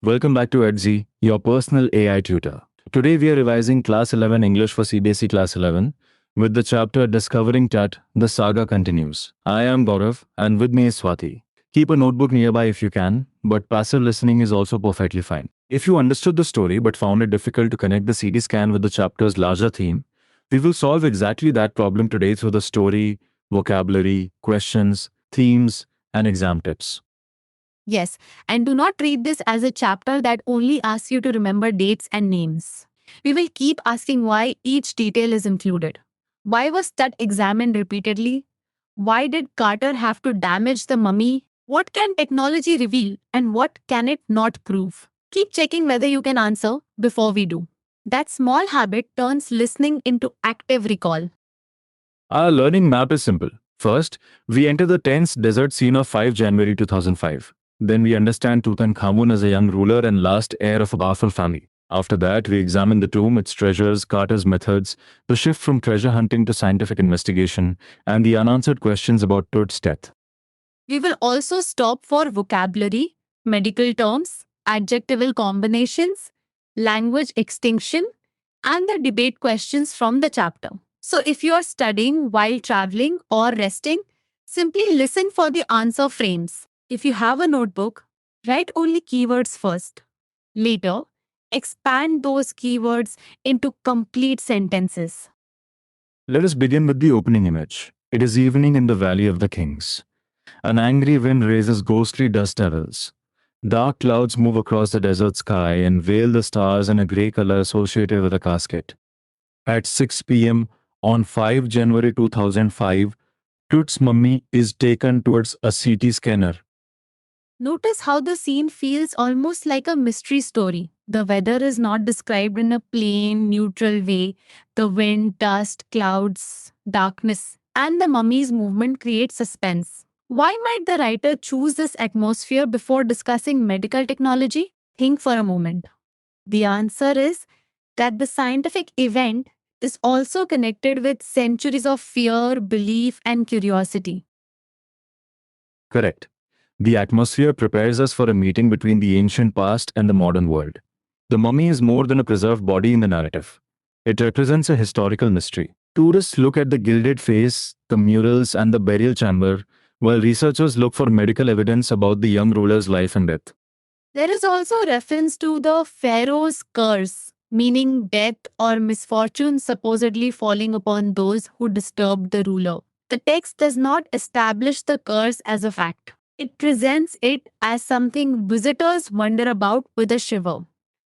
Welcome back to Edzy, your personal AI tutor. Today we are revising Class 11 English for CBSE Class 11 with the chapter Discovering Tut, the saga continues. I am Gaurav and with me is Swati. Keep a notebook nearby if you can, but passive listening is also perfectly fine. If you understood the story but found it difficult to connect the CD scan with the chapter's larger theme, we will solve exactly that problem today through the story, vocabulary, questions, themes, and exam tips. Yes, and do not treat this as a chapter that only asks you to remember dates and names. We will keep asking why each detail is included. Why was Tut examined repeatedly? Why did Carter have to damage the mummy? What can technology reveal and what can it not prove? Keep checking whether you can answer before we do. That small habit turns listening into active recall. Our learning map is simple. First, we enter the tense desert scene of 5 January 2005. Then we understand Tutankhamun as a young ruler and last heir of a powerful family. After that, we examine the tomb, its treasures, Carter's methods, the shift from treasure hunting to scientific investigation, and the unanswered questions about Tut's death. We will also stop for vocabulary, medical terms, adjectival combinations, language extinction, and the debate questions from the chapter. So, if you are studying while traveling or resting, simply listen for the answer frames. If you have a notebook, write only keywords first. Later, expand those keywords into complete sentences. Let us begin with the opening image. It is evening in the Valley of the Kings. An angry wind raises ghostly dust devils. Dark clouds move across the desert sky and veil the stars in a grey color associated with a casket. At 6 p.m. on 5 January 2005, Tut's mummy is taken towards a CT scanner. Notice how the scene feels almost like a mystery story. The weather is not described in a plain, neutral way. The wind, dust, clouds, darkness, and the mummy's movement create suspense. Why might the writer choose this atmosphere before discussing medical technology? Think for a moment. The answer is that the scientific event is also connected with centuries of fear, belief, and curiosity. Correct. The atmosphere prepares us for a meeting between the ancient past and the modern world. The mummy is more than a preserved body in the narrative. It represents a historical mystery. Tourists look at the gilded face, the murals, and the burial chamber, while researchers look for medical evidence about the young ruler's life and death. There is also reference to the Pharaoh's curse, meaning death or misfortune supposedly falling upon those who disturbed the ruler. The text does not establish the curse as a fact. It presents it as something visitors wonder about with a shiver.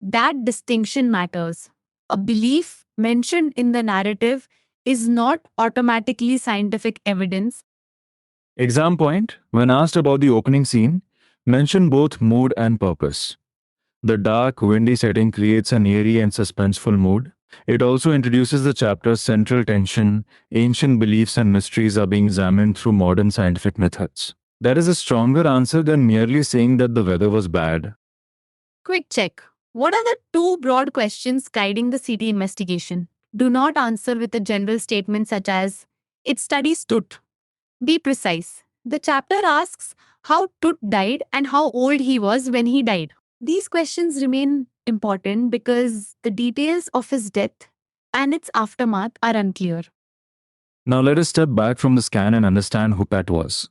That distinction matters. A belief mentioned in the narrative is not automatically scientific evidence. Exam point, when asked about the opening scene, mention both mood and purpose. The dark, windy setting creates an eerie and suspenseful mood. It also introduces the chapter's central tension. Ancient beliefs and mysteries are being examined through modern scientific methods. That is a stronger answer than merely saying that the weather was bad. Quick check. What are the two broad questions guiding the CT investigation? Do not answer with a general statement such as, it studies Tut. Be precise. The chapter asks how Tut died and how old he was when he died. These questions remain important because the details of his death and its aftermath are unclear. Now let us step back from the scan and understand who Pet was.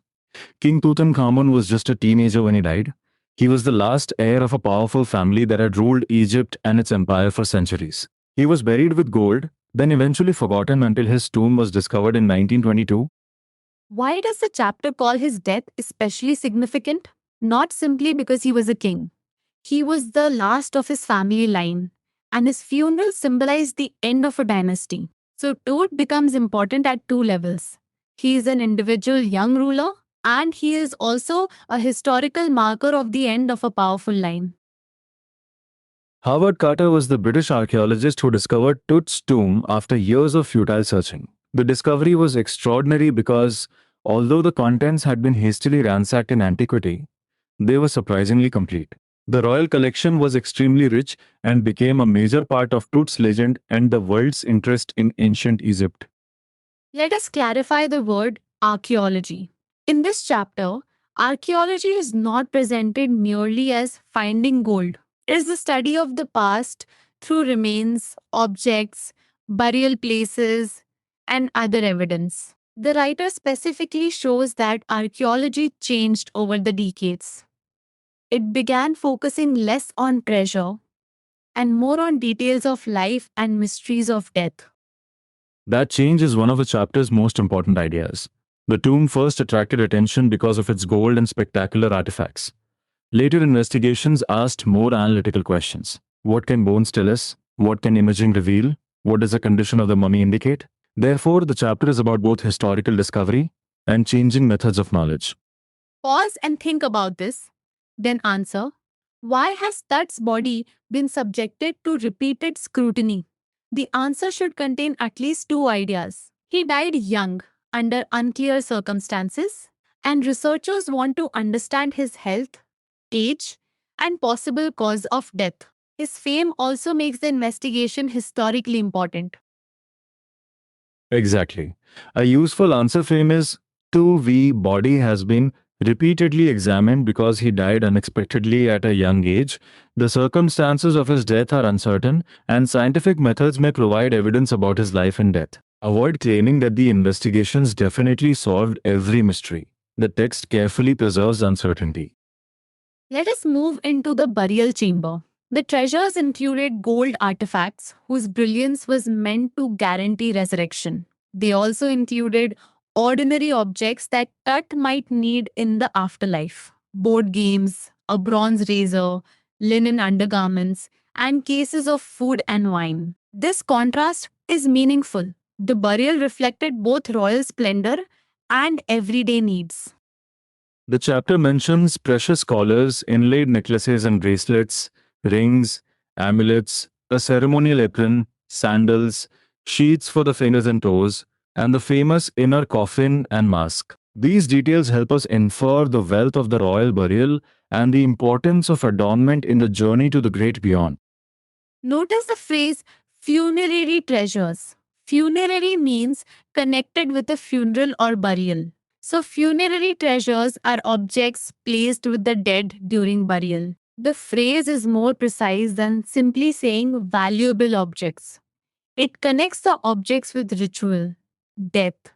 King Tutankhamun was just a teenager when he died. He was the last heir of a powerful family that had ruled Egypt and its empire for centuries. He was buried with gold, then eventually forgotten until his tomb was discovered in 1922. Why does the chapter call his death especially significant? Not simply because he was a king. He was the last of his family line, and his funeral symbolized the end of a dynasty. So Tut becomes important at two levels. He is an individual young ruler, and he is also a historical marker of the end of a powerful line. Howard Carter was the British archaeologist who discovered Tut's tomb after years of futile searching. The discovery was extraordinary because, although the contents had been hastily ransacked in antiquity, they were surprisingly complete. The royal collection was extremely rich and became a major part of Tut's legend and the world's interest in ancient Egypt. Let us clarify the word archaeology. In this chapter, archaeology is not presented merely as finding gold. is the study of the past through remains, objects, burial places, and other evidence. The writer specifically shows that archaeology changed over the decades. It began focusing less on treasure and more on details of life and mysteries of death. That change is one of the chapter's most important ideas. The tomb first attracted attention because of its gold and spectacular artifacts. Later investigations asked more analytical questions. What can bones tell us? What can imaging reveal? What does the condition of the mummy indicate? Therefore, the chapter is about both historical discovery and changing methods of knowledge. Pause and think about this, then answer. Why has Tut's body been subjected to repeated scrutiny? The answer should contain at least two ideas. He died young, under unclear circumstances, and researchers want to understand his health, age, and possible cause of death. His fame also makes the investigation historically important. Exactly. A useful answer frame is 2V body has been repeatedly examined because he died unexpectedly at a young age. The circumstances of his death are uncertain, and scientific methods may provide evidence about his life and death. Avoid claiming that the investigations definitely solved every mystery. The text carefully preserves uncertainty. Let us move into the burial chamber. The treasures included gold artifacts whose brilliance was meant to guarantee resurrection. They also included ordinary objects that Tut might need in the afterlife: board games, a bronze razor, linen undergarments, and cases of food and wine. This contrast is meaningful. The burial reflected both royal splendor and everyday needs. The chapter mentions precious collars, inlaid necklaces and bracelets, rings, amulets, a ceremonial apron, sandals, sheaths for the fingers and toes, and the famous inner coffin and mask. These details help us infer the wealth of the royal burial and the importance of adornment in the journey to the great beyond. Notice the phrase funerary treasures. Funerary means connected with a funeral or burial. So, funerary treasures are objects placed with the dead during burial. The phrase is more precise than simply saying valuable objects. It connects the objects with ritual, death,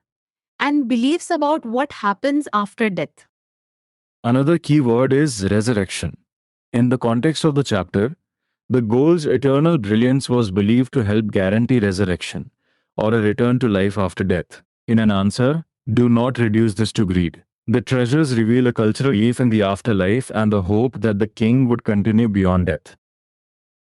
and beliefs about what happens after death. Another key word is resurrection. In the context of the chapter, the gold's eternal brilliance was believed to help guarantee resurrection or a return to life after death. In an answer, do not reduce this to greed. The treasures reveal a cultural belief in the afterlife and the hope that the king would continue beyond death.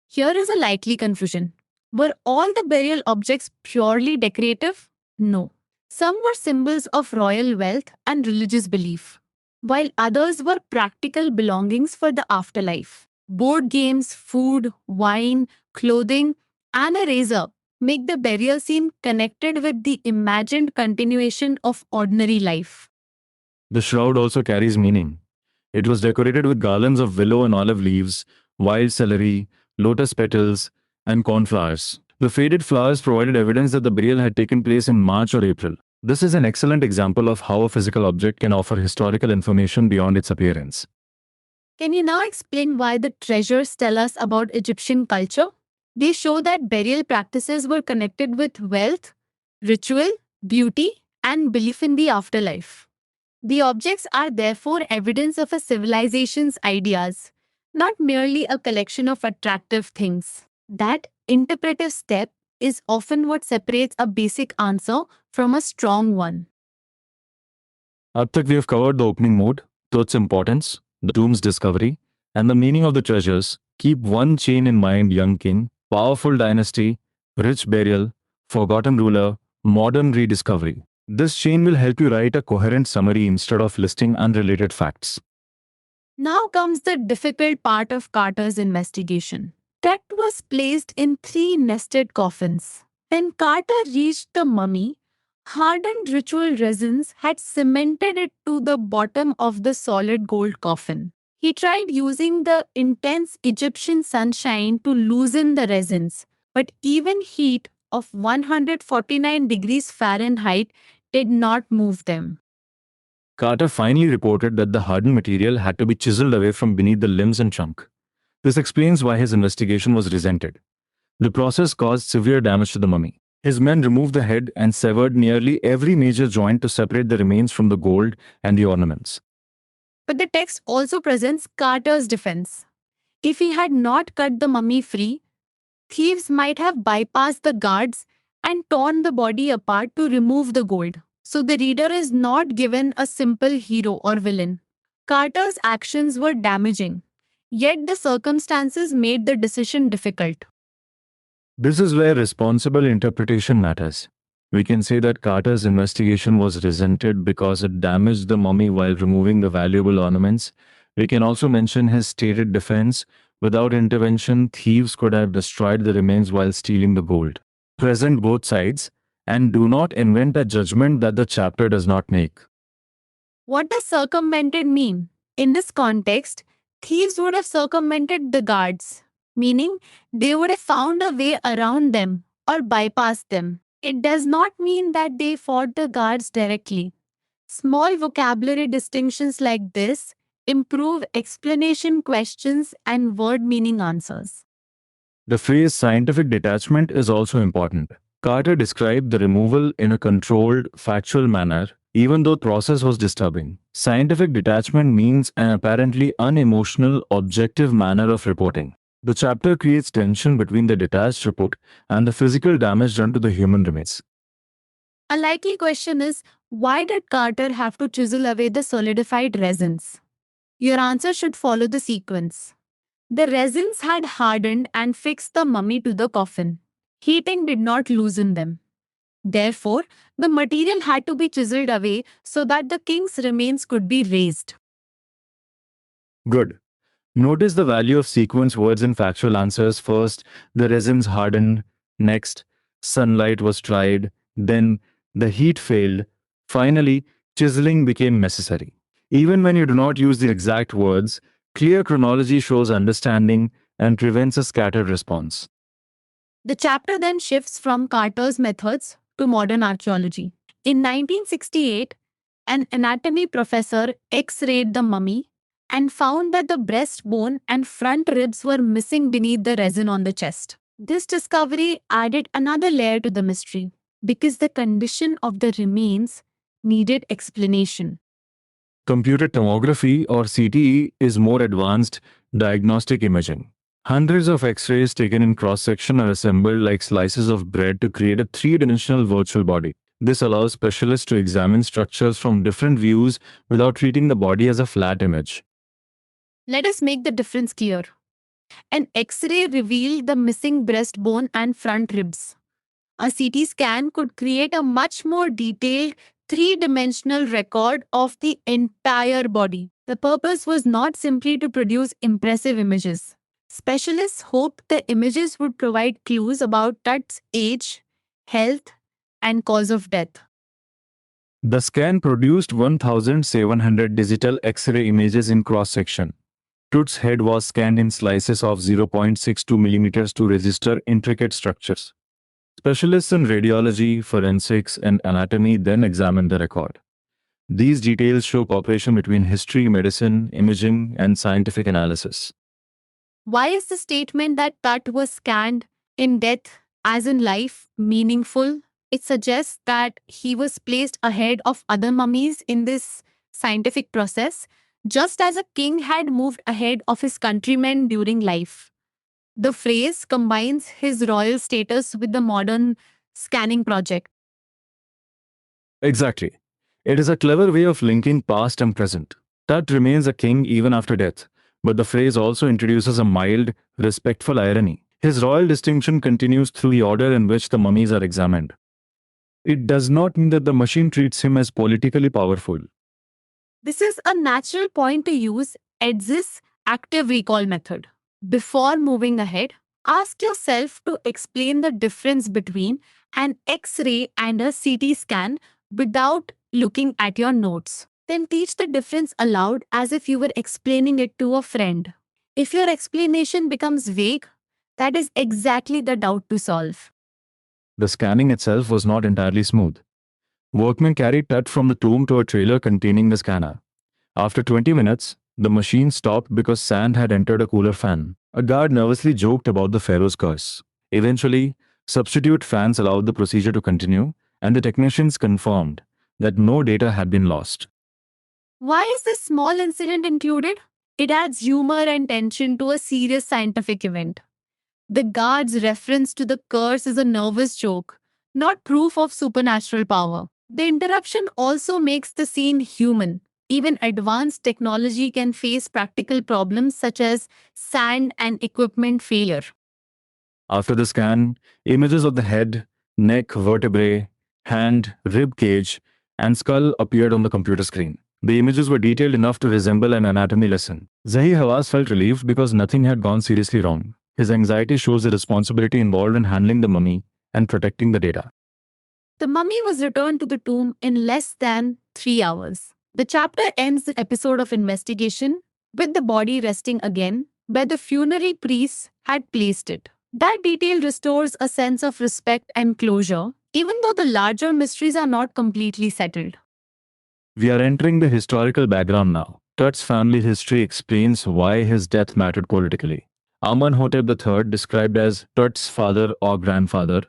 Here is a likely confusion. Were all the burial objects purely decorative? No. Some were symbols of royal wealth and religious belief, while others were practical belongings for the afterlife. Board games, food, wine, clothing, and a razor make the burial scene connected with the imagined continuation of ordinary life. The shroud also carries meaning. It was decorated with garlands of willow and olive leaves, wild celery, lotus petals, and cornflowers. The faded flowers provided evidence that the burial had taken place in March or April. This is an excellent example of how a physical object can offer historical information beyond its appearance. Can you now explain why the treasures tell us about Egyptian culture? They show that burial practices were connected with wealth, ritual, beauty, and belief in the afterlife. The objects are therefore evidence of a civilization's ideas, not merely a collection of attractive things. That interpretive step is often what separates a basic answer from a strong one. Up we have covered the opening mode, its importance, the tomb's discovery, and the meaning of the treasures. Keep one chain in mind, young king: powerful dynasty, rich burial, forgotten ruler, modern rediscovery. This chain will help you write a coherent summary instead of listing unrelated facts. Now comes the difficult part of Carter's investigation. Tut was placed in three nested coffins. When Carter reached the mummy, hardened ritual resins had cemented it to the bottom of the solid gold coffin. He tried using the intense Egyptian sunshine to loosen the resins, but even heat of 149 degrees Fahrenheit did not move them. Carter finally reported that the hardened material had to be chiseled away from beneath the limbs and trunk. This explains why his investigation was resented. The process caused severe damage to the mummy. His men removed the head and severed nearly every major joint to separate the remains from the gold and the ornaments. But the text also presents Carter's defense. If he had not cut the mummy free, thieves might have bypassed the guards and torn the body apart to remove the gold. So the reader is not given a simple hero or villain. Carter's actions were damaging, yet the circumstances made the decision difficult. This is where responsible interpretation matters. We can say that Carter's investigation was resented because it damaged the mummy while removing the valuable ornaments. We can also mention his stated defense. Without intervention, thieves could have destroyed the remains while stealing the gold. Present both sides, and do not invent a judgment that the chapter does not make. What does circumvented mean? In this context, thieves would have circumvented the guards, meaning they would have found a way around them or bypassed them. It does not mean that they fought the guards directly. Small vocabulary distinctions like this improve explanation questions and word meaning answers. The phrase scientific detachment is also important. Carter described the removal in a controlled, factual manner, even though the process was disturbing. Scientific detachment means an apparently unemotional, objective manner of reporting. The chapter creates tension between the detached report and the physical damage done to the human remains. A likely question is, why did Carter have to chisel away the solidified resins? Your answer should follow the sequence. The resins had hardened and fixed the mummy to the coffin. Heating did not loosen them. Therefore, the material had to be chiseled away so that the king's remains could be raised. Good. Notice the value of sequence words in factual answers. First, the resins hardened. Next, sunlight was tried. Then, the heat failed. Finally, chiseling became necessary. Even when you do not use the exact words, clear chronology shows understanding and prevents a scattered response. The chapter then shifts from Carter's methods to modern archaeology. In 1968, an anatomy professor X-rayed the mummy and found that the breastbone and front ribs were missing beneath the resin on the chest. This discovery added another layer to the mystery because the condition of the remains needed explanation. Computed tomography or CTE is more advanced diagnostic imaging. Hundreds of X-rays taken in cross-section are assembled like slices of bread to create a three-dimensional virtual body. This allows specialists to examine structures from different views without treating the body as a flat image. Let us make the difference clear. An X-ray revealed the missing breastbone and front ribs. A CT scan could create a much more detailed three-dimensional record of the entire body. The purpose was not simply to produce impressive images. Specialists hoped the images would provide clues about Tut's age, health, and cause of death. The scan produced 1,700 digital X-ray images in cross-section. Tut's head was scanned in slices of 0.62 millimeters to register intricate structures. Specialists in radiology, forensics, and anatomy then examined the record. These details show cooperation between history, medicine, imaging, and scientific analysis. Why is the statement that Tut was scanned in death as in life meaningful? It suggests that he was placed ahead of other mummies in this scientific process, just as a king had moved ahead of his countrymen during life. The phrase combines his royal status with the modern scanning project. Exactly. It is a clever way of linking past and present. Tut remains a king even after death, but the phrase also introduces a mild, respectful irony. His royal distinction continues through the order in which the mummies are examined. It does not mean that the machine treats him as politically powerful. This is a natural point to use Edz's active recall method. Before moving ahead, ask yourself to explain the difference between an X-ray and a CT scan without looking at your notes. Then teach the difference aloud as if you were explaining it to a friend. If your explanation becomes vague, that is exactly the doubt to solve. The scanning itself was not entirely smooth. Workmen carried Tut from the tomb to a trailer containing the scanner. After 20 minutes, The machine stopped because sand had entered a cooler fan. A guard nervously joked about the pharaoh's curse. Eventually, substitute fans allowed the procedure to continue, and the technicians confirmed that no data had been lost. Why is this small incident included? It adds humor and tension to a serious scientific event. The guard's reference to the curse is a nervous joke, not proof of supernatural power. The interruption also makes the scene human. Even advanced technology can face practical problems such as sand and equipment failure. After the scan, images of the head, neck, vertebrae, hand, rib cage, and skull appeared on the computer screen. The images were detailed enough to resemble an anatomy lesson. Zahi Hawass felt relieved because nothing had gone seriously wrong. His anxiety shows the responsibility involved in handling the mummy and protecting the data. The mummy was returned to the tomb in less than 3 hours. The chapter ends the episode of investigation with the body resting again where the funerary priests had placed it. That detail restores a sense of respect and closure, even though the larger mysteries are not completely settled. We are entering the historical background now. Tut's family history explains why his death mattered politically. Amenhotep III, described as Tut's father or grandfather,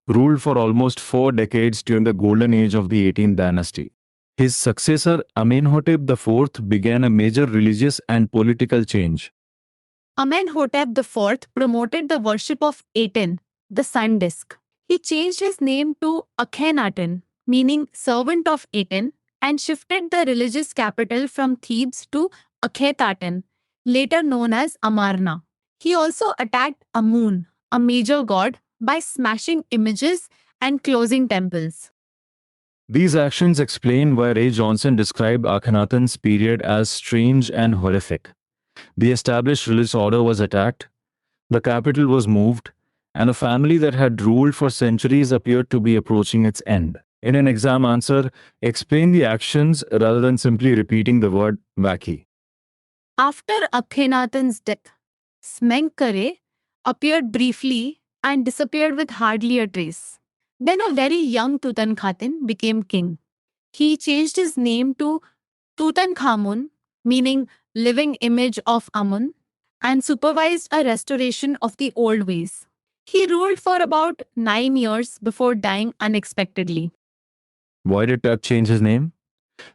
ruled for almost 4 decades during the golden age of the 18th dynasty. His successor, Amenhotep IV, began a major religious and political change. Amenhotep IV promoted the worship of Aten, the sun disk. He changed his name to Akhenaten, meaning servant of Aten, and shifted the religious capital from Thebes to Akhetaten, later known as Amarna. He also attacked Amun, a major god, by smashing images and closing temples. These actions explain why Ray Johnson described Akhenaten's period as strange and horrific. The established religious order was attacked, the capital was moved, and a family that had ruled for centuries appeared to be approaching its end. In an exam answer, explain the actions rather than simply repeating the word Vaki. After Akhenaten's death, Smenkhare appeared briefly and disappeared with hardly a trace. Then a very young Tutankhaten became king. He changed his name to Tutankhamun, meaning living image of Amun, and supervised a restoration of the old ways. He ruled for about 9 years before dying unexpectedly. Why did Tut change his name?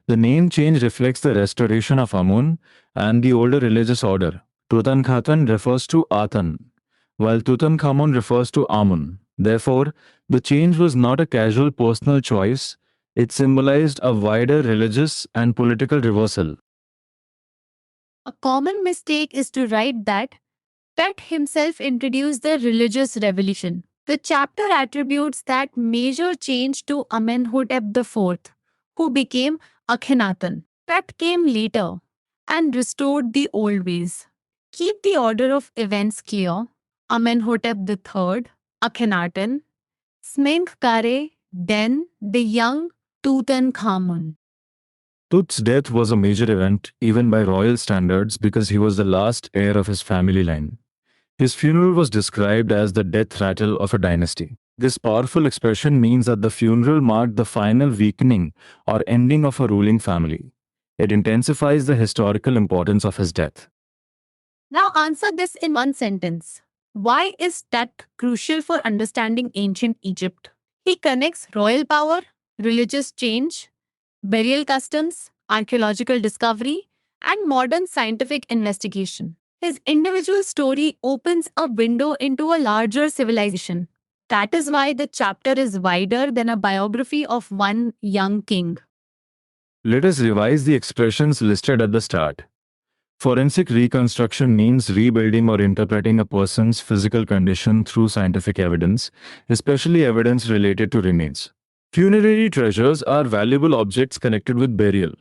The name change reflects the restoration of Amun and the older religious order. Tutankhaten refers to Atan, while Tutankhamun refers to Amun. Therefore, the change was not a casual personal choice, it symbolized a wider religious and political reversal. A common mistake is to write that Tut himself introduced the religious revolution. The chapter attributes that major change to Amenhotep IV, who became Akhenaten. Tut came later and restored the old ways. Keep the order of events clear. Amenhotep III, Akhenaten, Smenkhkare, then the young Tutankhamun. Tut's death was a major event, even by royal standards, because he was the last heir of his family line. His funeral was described as the death rattle of a dynasty. This powerful expression means that the funeral marked the final weakening or ending of a ruling family. It intensifies the historical importance of his death. Now answer this in one sentence. Why is Tut crucial for understanding ancient Egypt? He connects royal power, religious change, burial customs, archaeological discovery, and modern scientific investigation. His individual story opens a window into a larger civilization. That is why the chapter is wider than a biography of one young king. Let us revise the expressions listed at the start. Forensic reconstruction means rebuilding or interpreting a person's physical condition through scientific evidence, especially evidence related to remains. Funerary treasures are valuable objects connected with burial.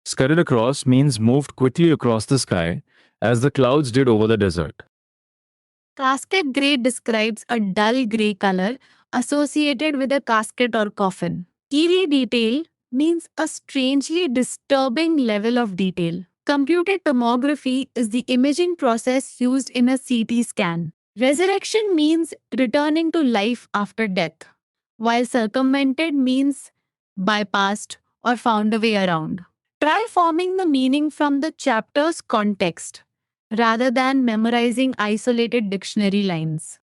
Scurried across means moved quickly across the sky, as the clouds did over the desert. Casket gray describes a dull gray color associated with a casket or coffin. Eerie detail means a strangely disturbing level of detail. Computed tomography is the imaging process used in a CT scan. Resurrection means returning to life after death, while circumvented means bypassed or found a way around. Try forming the meaning from the chapter's context rather than memorizing isolated dictionary lines.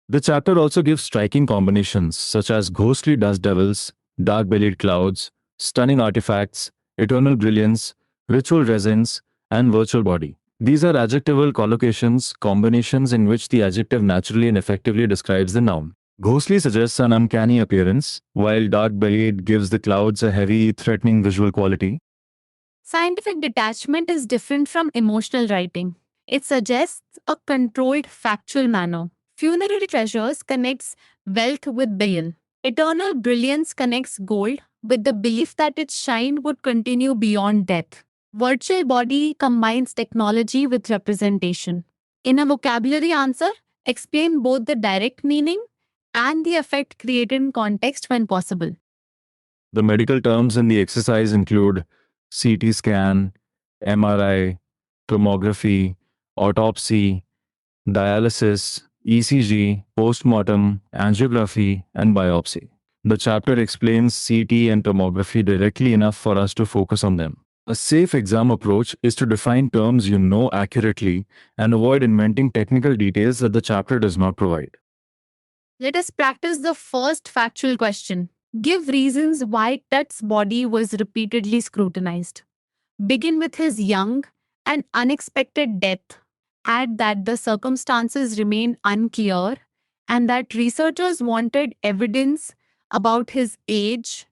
The chapter also gives striking combinations such as ghostly dust devils, dark bellied clouds, stunning artifacts, eternal brilliance, ritual resins, and virtual body. These are adjectival collocations, combinations in which the adjective naturally and effectively describes the noun. Ghostly suggests an uncanny appearance, while dark bellied gives the clouds a heavy, threatening visual quality. Scientific detachment is different from emotional writing. It suggests a controlled, factual manner. Funerary treasures connects wealth with burial. Eternal brilliance connects gold with the belief that its shine would continue beyond death. Virtual body combines technology with representation. In a vocabulary answer, explain both the direct meaning and the effect created in context when possible. The medical terms in the exercise include CT scan, MRI, tomography, autopsy, dialysis, ECG, postmortem, angiography, and biopsy. The chapter explains CT and tomography directly enough for us to focus on them. A safe exam approach is to define terms you know accurately and avoid inventing technical details that the chapter does not provide. Let us practice the first factual question. Give reasons why Tut's body was repeatedly scrutinized. Begin with his young and unexpected death. Add that the circumstances remain unclear and that researchers wanted evidence about his age,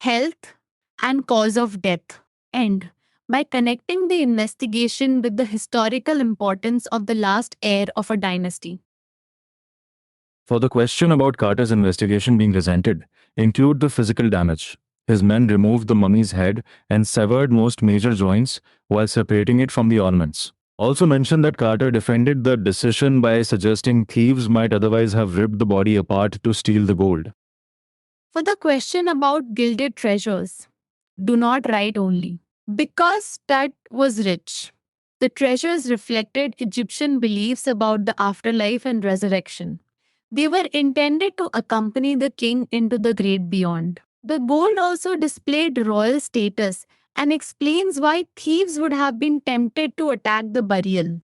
health, and cause of death. End. By connecting the investigation with the historical importance of the last heir of a dynasty. For the question about Carter's investigation being resented, include the physical damage. His men removed the mummy's head and severed most major joints while separating it from the ornaments. Also mention that Carter defended the decision by suggesting thieves might otherwise have ripped the body apart to steal the gold. For the question about gilded treasures, do not write only. Because Tut was rich, the treasures reflected Egyptian beliefs about the afterlife and resurrection. They were intended to accompany the king into the great beyond. The gold also displayed royal status and explains why thieves would have been tempted to attack the burial.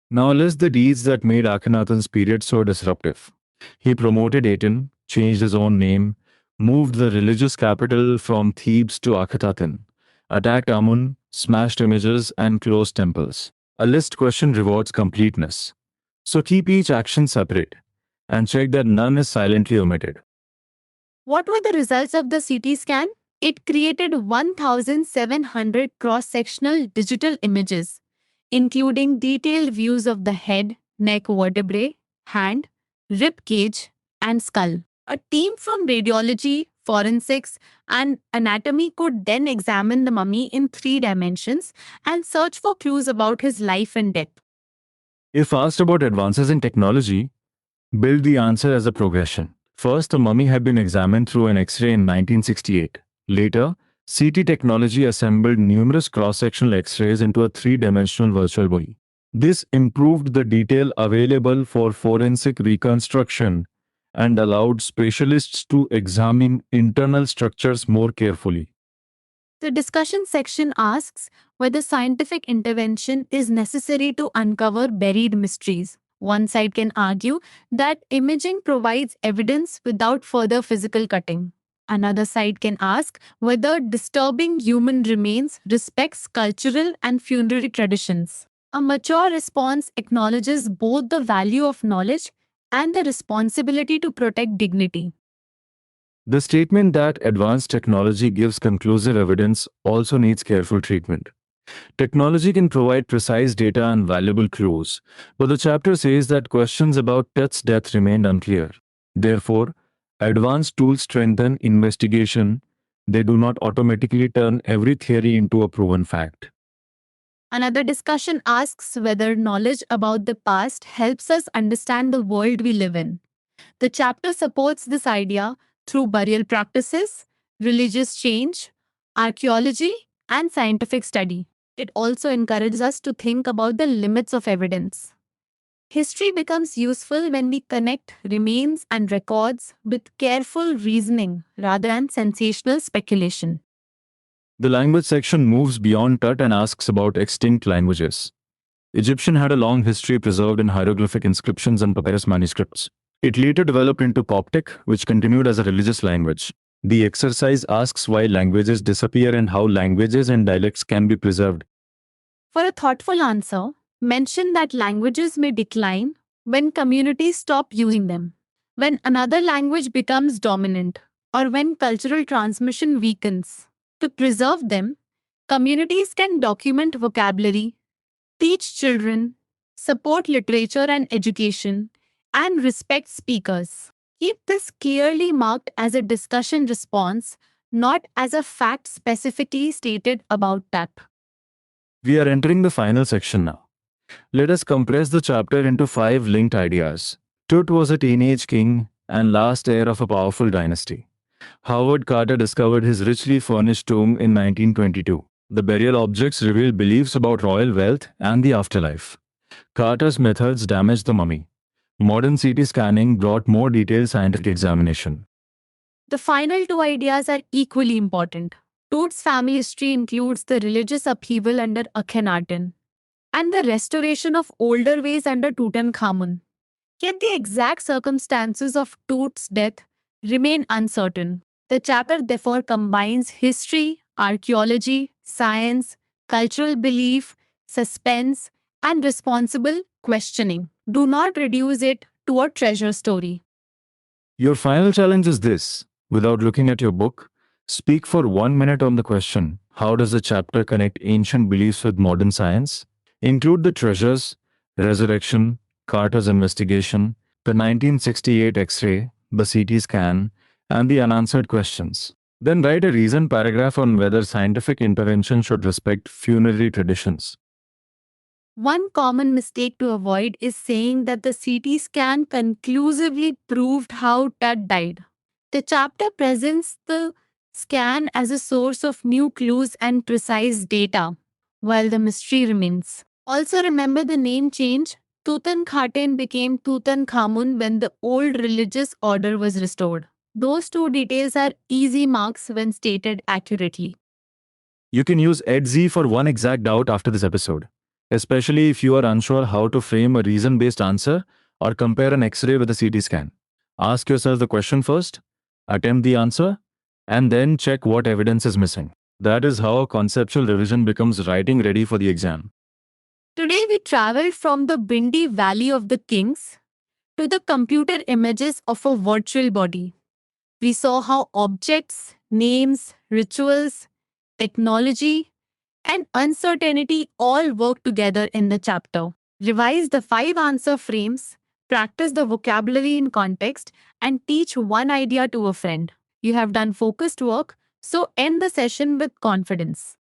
Now list the deeds that made Akhenaten's period so disruptive. He promoted Aten, changed his own name, moved the religious capital from Thebes to Akhetaten, attacked Amun, smashed images, and closed temples. A list question rewards completeness. So keep each action separate and check that none is silently omitted. What were the results of the CT scan? It created 1,700 cross sectional digital images, including detailed views of the head, neck vertebrae, hand, rib cage, and skull. A team from radiology, forensics, and anatomy could then examine the mummy in 3 dimensions and search for clues about his life and death. If asked about advances in technology, build the answer as a progression. First, the mummy had been examined through an X-ray in 1968. Later, CT technology assembled numerous cross-sectional X-rays into a 3-dimensional virtual body. This improved the detail available for forensic reconstruction and allowed specialists to examine internal structures more carefully. The discussion section asks whether scientific intervention is necessary to uncover buried mysteries. One side can argue that imaging provides evidence without further physical cutting. Another side can ask whether disturbing human remains respects cultural and funerary traditions. A mature response acknowledges both the value of knowledge and the responsibility to protect dignity. The statement that advanced technology gives conclusive evidence also needs careful treatment. Technology can provide precise data and valuable clues, but the chapter says that questions about Tut's death remained unclear. Therefore, advanced tools strengthen investigation. They do not automatically turn every theory into a proven fact. Another discussion asks whether knowledge about the past helps us understand the world we live in. The chapter supports this idea through burial practices, religious change, archaeology, and scientific study. It also encourages us to think about the limits of evidence. History becomes useful when we connect remains and records with careful reasoning rather than sensational speculation. The language section moves beyond Tut and asks about extinct languages. Egyptian had a long history preserved in hieroglyphic inscriptions and papyrus manuscripts. It later developed into Coptic, which continued as a religious language. The exercise asks why languages disappear and how languages and dialects can be preserved. For a thoughtful answer, mention that languages may decline when communities stop using them, when another language becomes dominant, or when cultural transmission weakens. To preserve them, communities can document vocabulary, teach children, support literature and education, and respect speakers. Keep this clearly marked as a discussion response, not as a fact specifically stated about that. We are entering the final section now. Let us compress the chapter into 5 linked ideas. Tut was a teenage king and last heir of a powerful dynasty. Howard Carter discovered his richly furnished tomb in 1922. The burial objects revealed beliefs about royal wealth and the afterlife. Carter's methods damaged the mummy. Modern CT scanning brought more detailed scientific examination. The final two ideas are equally important. Tut's family history includes the religious upheaval under Akhenaten and the restoration of older ways under Tutankhamun. Yet the exact circumstances of Tut's death remain uncertain. The chapter therefore combines history, archaeology, science, cultural belief, suspense, and responsible questioning. Do not reduce it to a treasure story. Your final challenge is this. Without looking at your book, speak for 1 minute on the question, how does the chapter connect ancient beliefs with modern science? Include the treasures, resurrection, Carter's investigation, the 1968 X-ray, the CT scan, and the unanswered questions. Then write a reasoned paragraph on whether scientific intervention should respect funerary traditions. One common mistake to avoid is saying that the CT scan conclusively proved how Tut died. The chapter presents the scan as a source of new clues and precise data, while the mystery remains. Also remember the name change. Tutankhaten became Tutankhamun when the old religious order was restored. Those two details are easy marks when stated accurately. You can use EdZ for one exact doubt after this episode, especially if you are unsure how to frame a reason-based answer or compare an X-ray with a CT scan. Ask yourself the question first, attempt the answer, and then check what evidence is missing. That is how a conceptual revision becomes writing ready for the exam. Today we traveled from the Bindi Valley of the Kings to the computer images of a virtual body. We saw how objects, names, rituals, technology, and uncertainty all work together in the chapter. Revise the 5 answer frames, practice the vocabulary in context, and teach one idea to a friend. You have done focused work, so end the session with confidence.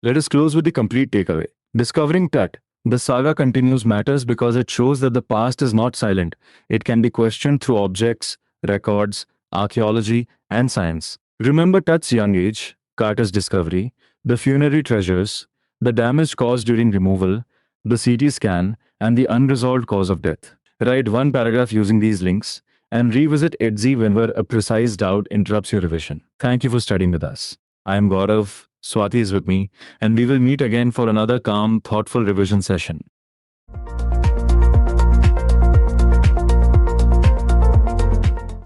Let us close with the complete takeaway. Discovering Tut, the saga continues matters because it shows that the past is not silent. It can be questioned through objects, records, archaeology, and science. Remember Tut's young age, Carter's discovery, the funerary treasures, the damage caused during removal, the CT scan, and the unresolved cause of death. Write one paragraph using these links and revisit EdZ whenever a precise doubt interrupts your revision. Thank you for studying with us. I am Gaurav, Swati is with me, and we will meet again for another calm, thoughtful revision session.